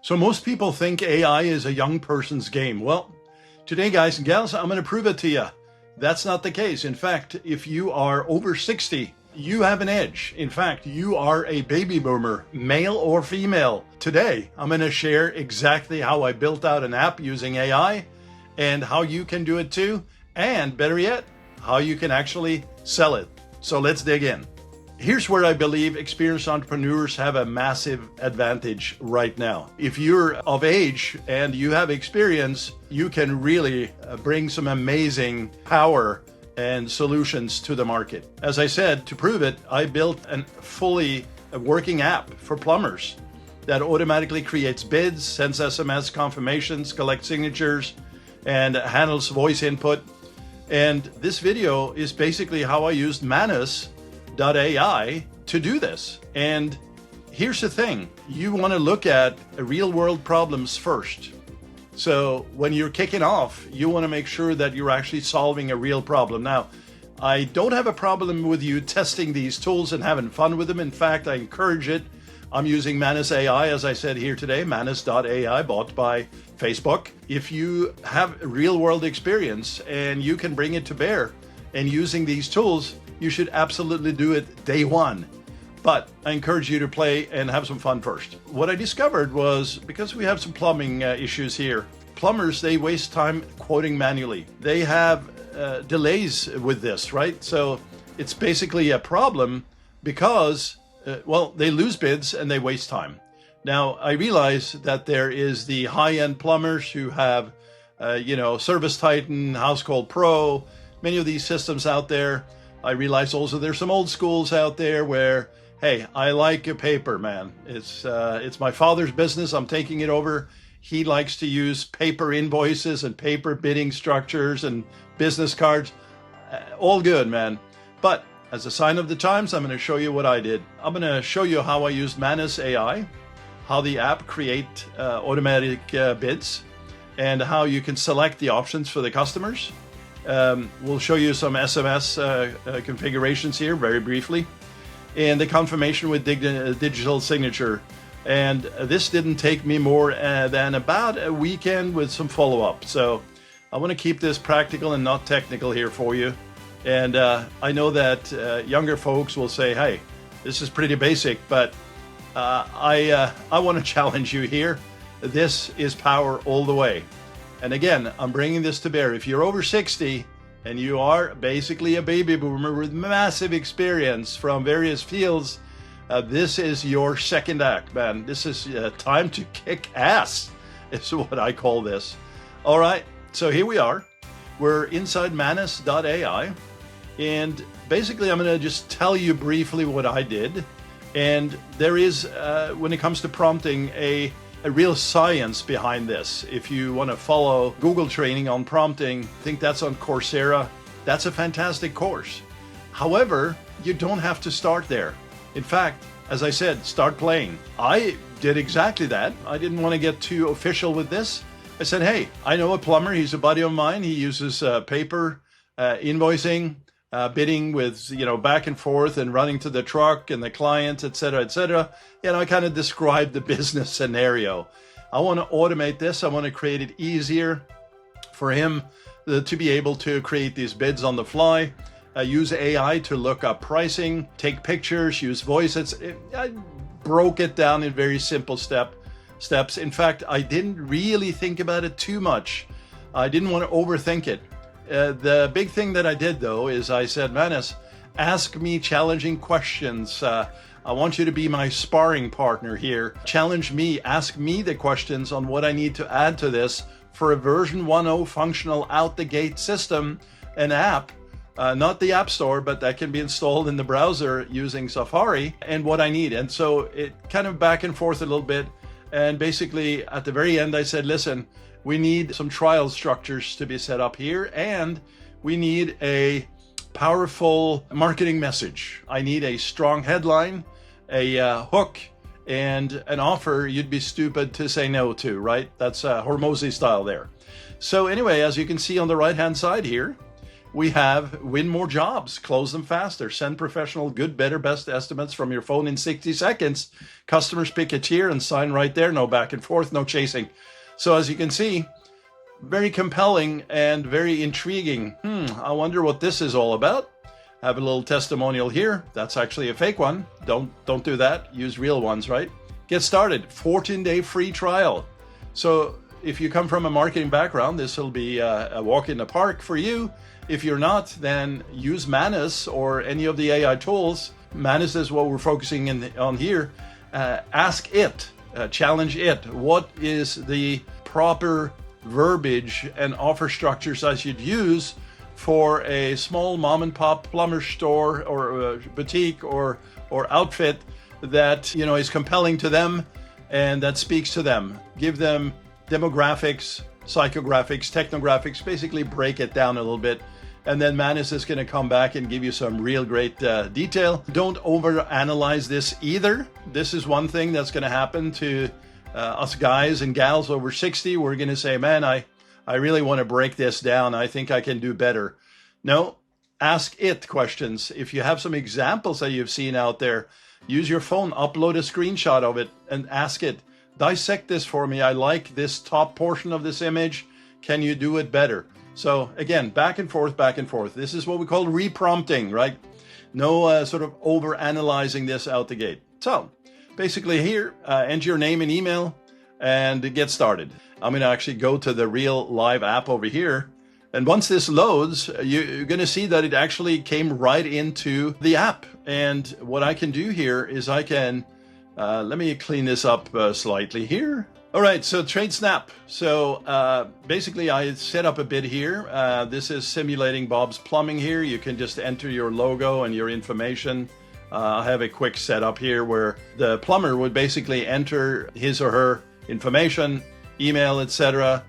So most people think AI is a young person's game. Well, today, guys and gals, I'm going to prove it to you. That's not the case. In fact, if you are over 60, you have an edge. In fact, you are a baby boomer, male or female. Today, I'm going to share exactly how I built out an app using AI and how you can do it too. And better yet, how you can actually sell it. So let's dig in. Here's where I believe experienced entrepreneurs have a massive advantage right now. If you're of age and you have experience, you can really bring some amazing power and solutions to the market. As I said, to prove it, I built a fully working app for plumbers that automatically creates bids, sends SMS confirmations, collects signatures, and handles voice input. And this video is basically how I used Manus.ai to do this. And here's the thing, you want to look at real world problems first. So when you're kicking off, you want to make sure that you're actually solving a real problem. Now, I don't have a problem with you testing these tools and having fun with them. In fact, I encourage it. I'm using Manus AI, as I said here today, Manus.ai, bought by Facebook. If you have real world experience and you can bring it to bear and using these tools, you should absolutely do it day one. But I encourage you to play and have some fun first. What I discovered was, because we have some plumbing issues here, plumbers, they waste time quoting manually. They have delays with this, right? So it's basically a problem because, they lose bids and they waste time. Now, I realize that there is the high-end plumbers who have, Service Titan, House Call Pro, many of these systems out there. I realize also there's some old schools out there where, hey, I like a paper, man. It's my father's business. I'm taking it over. He likes to use paper invoices and paper bidding structures and business cards. All good, man. But as a sign of the times, I'm going to show you what I did. I'm going to show you how I used Manus AI, how the app create automatic bids, and how you can select the options for the customers. We'll show you some SMS configurations here very briefly, and the confirmation with digital signature. And this didn't take me more than about a weekend with some follow-up. So I want to keep this practical and not technical here for you. And I know that younger folks will say, hey, this is pretty basic, but I want to challenge you here. This is power all the way. And again, I'm bringing this to bear. If you're over 60 and you are basically a baby boomer with massive experience from various fields, this is your second act, man. This is time to kick ass, is what I call this. All right, so here we are. We're inside Manus.ai. And basically, I'm going to just tell you briefly what I did. And there is, when it comes to prompting, a real science behind this. If you want to follow Google training on prompting, I think that's on Coursera. That's a fantastic course. However, you don't have to start there. In fact, as I said, start playing. I did exactly that. I didn't want to get too official with this. I said, hey, I know a plumber. He's a buddy of mine. He uses paper invoicing, bidding with, back and forth and running to the truck and the client, et cetera, et cetera. I kind of described the business scenario. I want to automate this. I want to create it easier for him to be able to create these bids on the fly, use AI to look up pricing, take pictures, use voice. I broke it down in very simple steps. In fact, I didn't really think about it too much. I didn't want to overthink it. The big thing that I did, though, is I said, Manus, ask me challenging questions. I want you to be my sparring partner here. Challenge me, ask me the questions on what I need to add to this for a version 1.0 functional out-the-gate system, an app, not the App Store, but that can be installed in the browser using Safari, and what I need. And so it kind of back and forth a little bit. And basically, at the very end, I said, listen, we need some trial structures to be set up here, and we need a powerful marketing message. I need a strong headline, a hook, and an offer you'd be stupid to say no to, right? That's Hormozy style there. So anyway, as you can see on the right-hand side here, we have win more jobs, close them faster, send professional, good, better, best estimates from your phone in 60 seconds. Customers pick a tier and sign right there. No back and forth, no chasing. So as you can see, very compelling and very intriguing. I wonder what this is all about. I have a little testimonial here. That's actually a fake one. Don't do that. Use real ones, right? Get started. 14-day free trial. So if you come from a marketing background, this will be a walk in the park for you. If you're not, then use Manus or any of the AI tools. Manus is what we're focusing on here. Ask it, challenge it. What is the proper verbiage and offer structures I should use for a small mom and pop plumber store or boutique or outfit that is compelling to them and that speaks to them. Give them demographics, psychographics, technographics, basically break it down a little bit. And then Manus is going to come back and give you some real great detail. Don't overanalyze this either. This is one thing that's going to happen to us guys and gals over 60. We're going to say, man, I really want to break this down. I think I can do better. No, ask it questions. If you have some examples that you've seen out there, use your phone, upload a screenshot of it and ask it, dissect this for me. I like this top portion of this image. Can you do it better? So again, back and forth, back and forth. This is what we call reprompting, right? No sort of over analyzing this out the gate. So basically here, enter your name and email and get started. I'm going to actually go to the real live app over here. And once this loads, you're going to see that it actually came right into the app. And what I can do here is I can, let me clean this up slightly here. All right, so TradeSnap. So basically I set up a bid here. This is simulating Bob's Plumbing here. You can just enter your logo and your information. I have a quick setup here where the plumber would basically enter his or her information, email, etc.,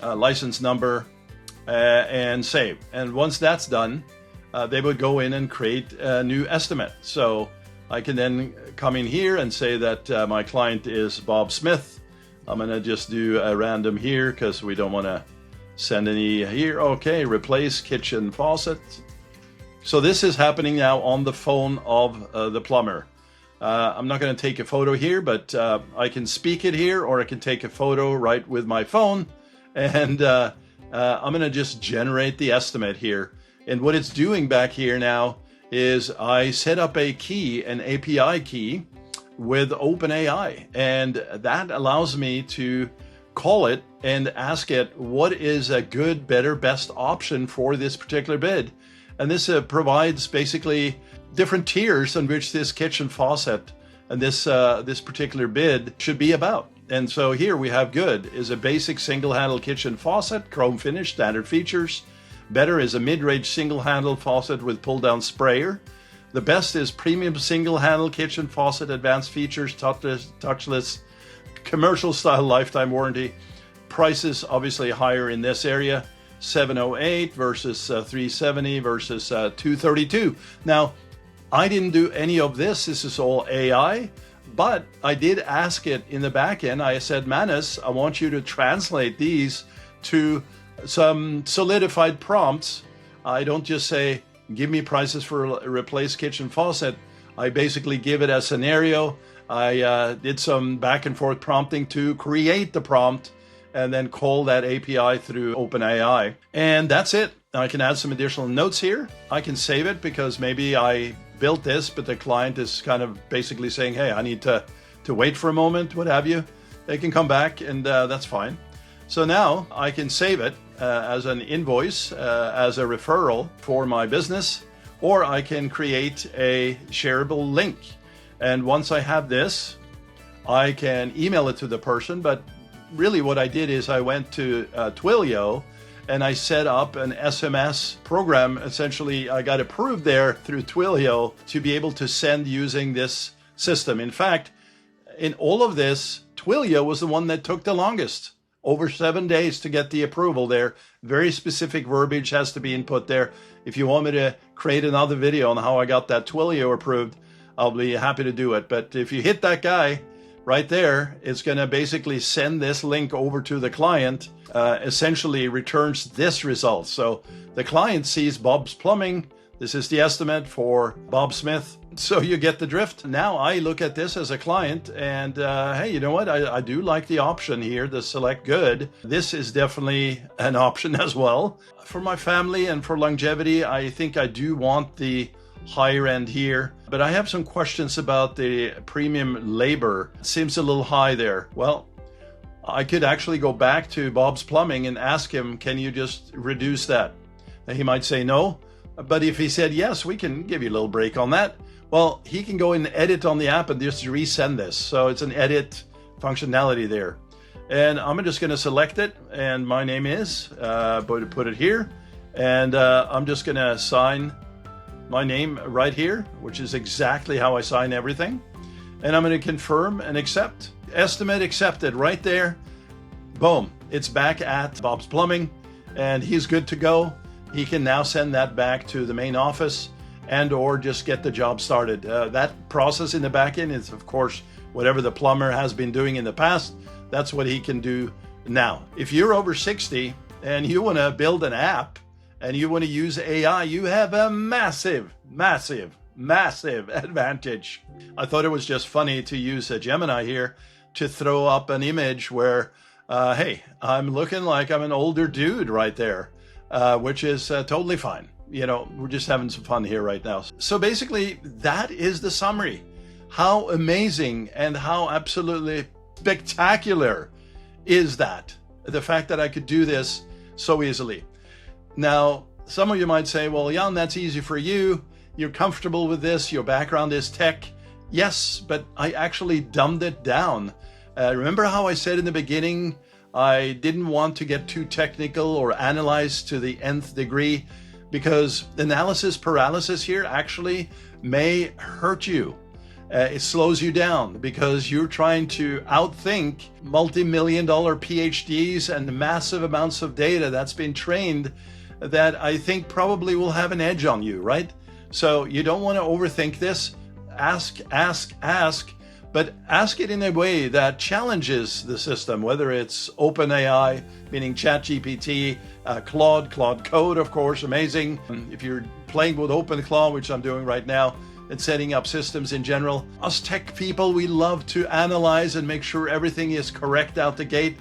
license number, and save. And once that's done, they would go in and create a new estimate. So I can then come in here and say that my client is Bob Smith. I'm going to just do a random here because we don't want to send any here. Okay, replace kitchen faucet. So this is happening now on the phone of the plumber. I'm not going to take a photo here, but I can speak it here or I can take a photo right with my phone. And I'm going to just generate the estimate here. And what it's doing back here now is I set up a key, an API key, with openAI, and that allows me to call it and ask it what is a good, better, best option for this particular bid. And this provides basically different tiers on which this kitchen faucet and this particular bid should be about. And so here we have good is a basic single handle kitchen faucet, chrome finish, standard features. Better is a mid-range single handle faucet with pull down sprayer. The best is premium single-handle kitchen faucet, advanced features, touchless, commercial-style lifetime warranty. Prices obviously higher in this area, $708 versus $370 versus $232. Now, I didn't do any of this. This is all AI, but I did ask it in the back end. I said, Manus, I want you to translate these to some solidified prompts. I don't just say, give me prices for a replaced kitchen faucet. I basically give it a scenario. I did some back and forth prompting to create the prompt and then call that API through openAI. And that's it. I can add some additional notes here. I can save it because maybe I built this, but the client is kind of basically saying, hey, I need to wait for a moment, what have you. They can come back and that's fine. So now I can save it as an invoice, as a referral for my business, or I can create a shareable link. And once I have this, I can email it to the person. But really what I did is I went to Twilio and I set up an SMS program. Essentially, I got approved there through Twilio to be able to send using this system. In fact, in all of this, Twilio was the one that took the longest. Over 7 days to get the approval there. Very specific verbiage has to be input there. If you want me to create another video on how I got that Twilio approved, I'll be happy to do it. But if you hit that guy, right there, it's going to basically send this link over to the client, essentially returns this result. So the client sees Bob's Plumbing. This is the estimate for Bob Smith. So you get the drift. Now I look at this as a client and hey, you know what? I do like the option here, the select good. This is definitely an option as well. For my family and for longevity, I think I do want the higher end here, but I have some questions about the premium labor. It seems a little high there. Well, I could actually go back to Bob's Plumbing and ask him, can you just reduce that? And he might say no. But if he said, yes, we can give you a little break on that. Well, he can go and edit on the app and just resend this. So it's an edit functionality there. And I'm just going to select it. And my name is, put it here. And I'm just going to sign my name right here, which is exactly how I sign everything. And I'm going to confirm and accept. Estimate accepted right there. Boom. It's back at Bob's Plumbing and he's good to go. He can now send that back to the main office and or just get the job started. That process in the back end is, of course, whatever the plumber has been doing in the past. That's what he can do now. If you're over 60 and you want to build an app and you want to use AI, you have a massive advantage. I thought it was just funny to use a Gemini here to throw up an image where, hey, I'm looking like I'm an older dude right there. Which is totally fine. You know, we're just having some fun here right now. So basically, that is the summary. How amazing and how absolutely spectacular is that? The fact that I could do this so easily. Now, some of you might say, well, Jan, that's easy for you. You're comfortable with this. Your background is tech. Yes, but I actually dumbed it down. Remember how I said in the beginning, I didn't want to get too technical or analyze to the nth degree because analysis paralysis here actually may hurt you. It slows you down because you're trying to outthink multi-million-dollar PhDs and massive amounts of data that's been trained that I think probably will have an edge on you, right? So you don't want to overthink this. Ask, but ask it in a way that challenges the system, whether it's openAI, meaning ChatGPT, Claude Code, of course, amazing. If you're playing with OpenClaw, which I'm doing right now, and setting up systems in general, us tech people, we love to analyze and make sure everything is correct out the gate.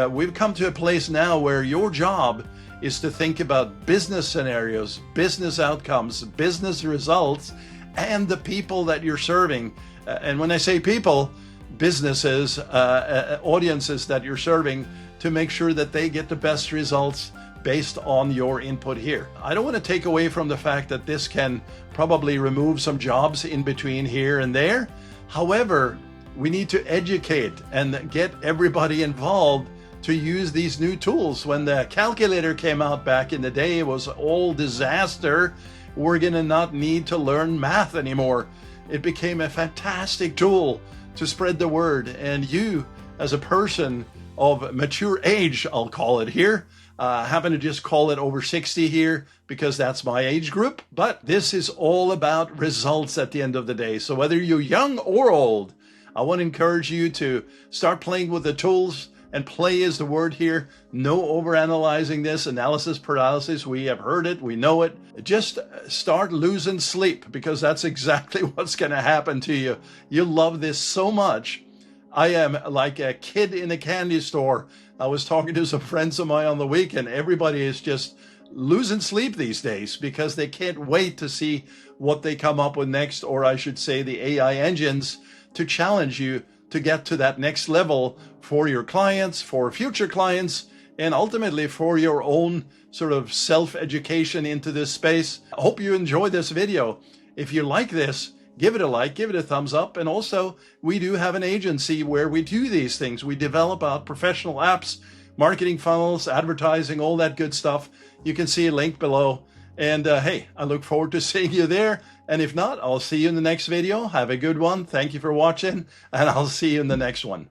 We've come to a place now where your job is to think about business scenarios, business outcomes, business results, and the people that you're serving. And when I say people, businesses, audiences that you're serving, to make sure that they get the best results based on your input here. I don't want to take away from the fact that this can probably remove some jobs in between here and there. However, we need to educate and get everybody involved to use these new tools. When the calculator came out back in the day, it was all disaster. We're going to not need to learn math anymore. It became a fantastic tool to spread the word. And you, as a person of mature age, I'll call it here, happen to just call it over 60 here because that's my age group. But this is all about results at the end of the day. So whether you're young or old, I want to encourage you to start playing with the tools. And play is the word here. No overanalyzing this, analysis paralysis. We have heard it. We know it. Just start losing sleep because that's exactly what's going to happen to you. You love this so much. I am like a kid in a candy store. I was talking to some friends of mine on the weekend. Everybody is just losing sleep these days because they can't wait to see what they come up with next, or I should say the AI engines to challenge you to get to that next level for your clients, for future clients, and ultimately for your own sort of self-education into this space. I hope you enjoyed this video. If you like this, give it a like, give it a thumbs up. And also, we do have an agency where we do these things. We develop out professional apps, marketing funnels, advertising, all that good stuff. You can see a link below. And hey, I look forward to seeing you there. And if not, I'll see you in the next video. Have a good one. Thank you for watching, and I'll see you in the next one.